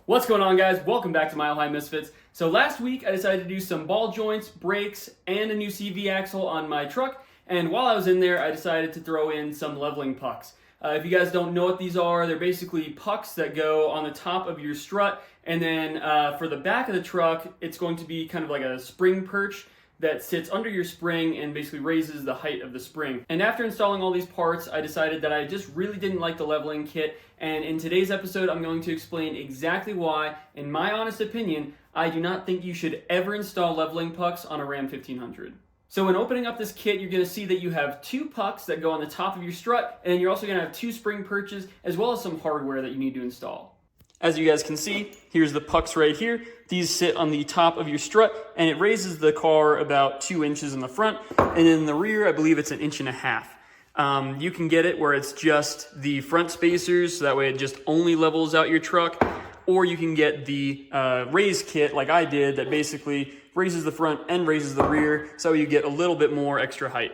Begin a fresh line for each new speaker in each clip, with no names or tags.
What's going on, guys? Welcome back to Mile High Misfits. So last week I decided to do some ball joints, brakes, and a new CV axle on my truck, and while I was in there I decided to throw in some leveling pucks. If you guys don't know what these are, they're basically pucks that go on the top of your strut, and then for the back of the truck it's going to be kind of like a spring perch that sits under your spring and basically raises the height of the spring. And after installing all these parts, I decided that I just really didn't like the leveling kit, and in today's episode I'm going to explain exactly why, in my honest opinion, I do not think you should ever install leveling pucks on a Ram 1500. So when opening up this kit, you're going to see that you have two pucks that go on the top of your strut, and you're also going to have two spring perches, as well as some hardware that you need to install. As you guys can see, here's the pucks right here. These sit on the top of your strut, and it raises the car about 2 inches in the front, and in the rear, I believe it's 1.5 inches. You can get it where it's just the front spacers, so that way it just only levels out your truck, or you can get the raise kit like I did that basically raises the front and raises the rear, so you get a little bit more extra height.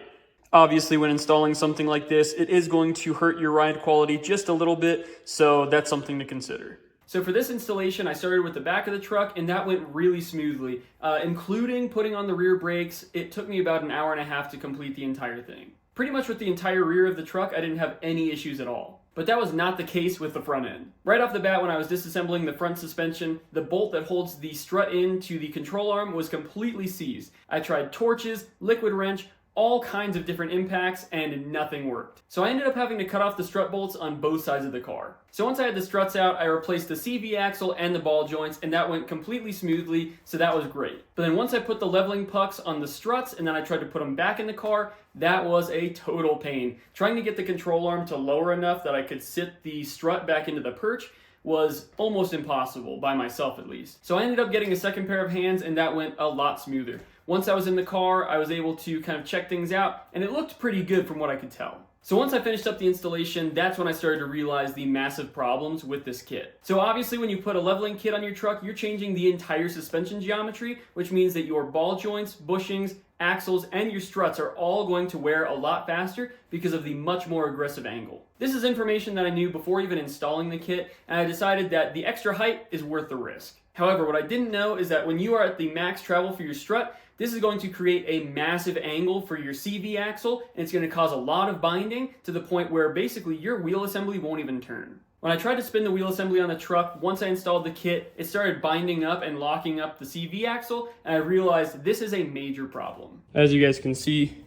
Obviously, when installing something like this, it is going to hurt your ride quality just a little bit, so that's something to consider. So for this installation, I started with the back of the truck, and that went really smoothly. Including putting on the rear brakes, it took me about 1.5 hours to complete the entire thing. Pretty much with the entire rear of the truck, I didn't have any issues at all. But that was not the case with the front end. Right off the bat, when I was disassembling the front suspension, the bolt that holds the strut in to the control arm was completely seized. I tried torches, liquid wrench, all kinds of different impacts, and nothing worked. So I ended up having to cut off the strut bolts on both sides of the car. So once I had the struts out, I replaced the CV axle and the ball joints, and that went completely smoothly, so that was great. But then once I put the leveling pucks on the struts and then I tried to put them back in the car, that was a total pain. Trying to get the control arm to lower enough that I could sit the strut back into the perch was almost impossible, by myself at least. So I ended up getting a second pair of hands, and that went a lot smoother. Once I was in the car, I was able to kind of check things out, and it looked pretty good from what I could tell. So once I finished up the installation, that's when I started to realize the massive problems with this kit. So obviously when you put a leveling kit on your truck, you're changing the entire suspension geometry, which means that your ball joints, bushings, axles, and your struts are all going to wear a lot faster because of the much more aggressive angle. This is information that I knew before even installing the kit, and I decided that the extra height is worth the risk. However, what I didn't know is that when you are at the max travel for your strut, this is going to create a massive angle for your CV axle, and it's going to cause a lot of binding to the point where basically your wheel assembly won't even turn. When I tried to spin the wheel assembly on the truck, once I installed the kit, it started binding up and locking up the CV axle, and I realized this is a major problem. As you guys can see,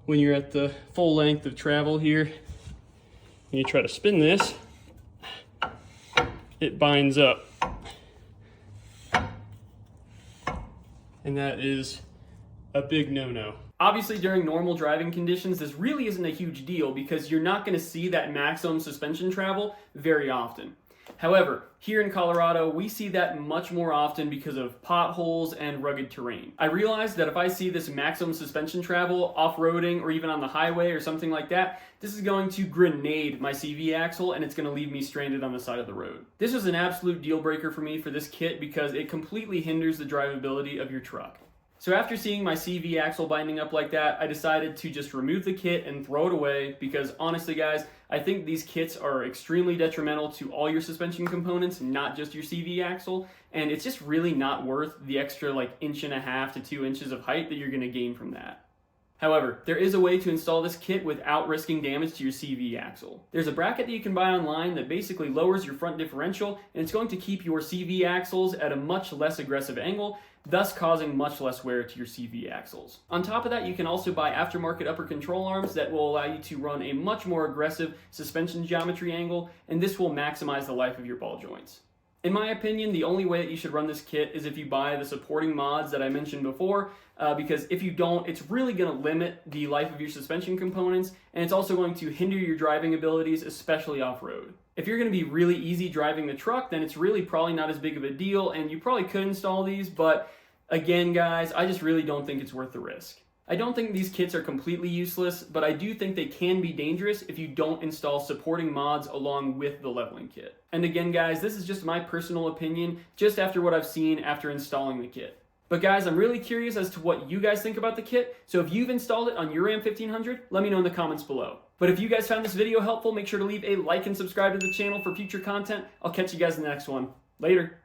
when you're at the full length of travel here, and you try to spin this, it binds up. And that is a big no-no. Obviously, during normal driving conditions, this really isn't a huge deal because you're not going to see that maximum suspension travel very often. However, here in Colorado, we see that much more often because of potholes and rugged terrain. I realized that if I see this maximum suspension travel off-roading or even on the highway or something like that, this is going to grenade my CV axle and it's going to leave me stranded on the side of the road. This was an absolute deal breaker for me for this kit because it completely hinders the drivability of your truck. So after seeing my CV axle binding up like that, I decided to just remove the kit and throw it away because honestly guys, I think these kits are extremely detrimental to all your suspension components, not just your CV axle, and it's just really not worth the extra 1.5 to 2 inches of height that you're going to gain from that. However, there is a way to install this kit without risking damage to your CV axle. There's a bracket that you can buy online that basically lowers your front differential, and it's going to keep your CV axles at a much less aggressive angle, thus causing much less wear to your CV axles. On top of that, you can also buy aftermarket upper control arms that will allow you to run a much more aggressive suspension geometry angle, and this will maximize the life of your ball joints. In my opinion, the only way that you should run this kit is if you buy the supporting mods that I mentioned before, because if you don't, it's really going to limit the life of your suspension components, and it's also going to hinder your driving abilities, especially off-road. If you're going to be really easy driving the truck, then it's really probably not as big of a deal, and you probably could install these, but again, guys, I just really don't think it's worth the risk. I don't think these kits are completely useless, but I do think they can be dangerous if you don't install supporting mods along with the leveling kit. And again, guys, this is just my personal opinion, just after what I've seen after installing the kit. But guys, I'm really curious as to what you guys think about the kit, so if you've installed it on your Ram 1500, let me know in the comments below. But if you guys found this video helpful, make sure to leave a like and subscribe to the channel for future content. I'll catch you guys in the next one. Later.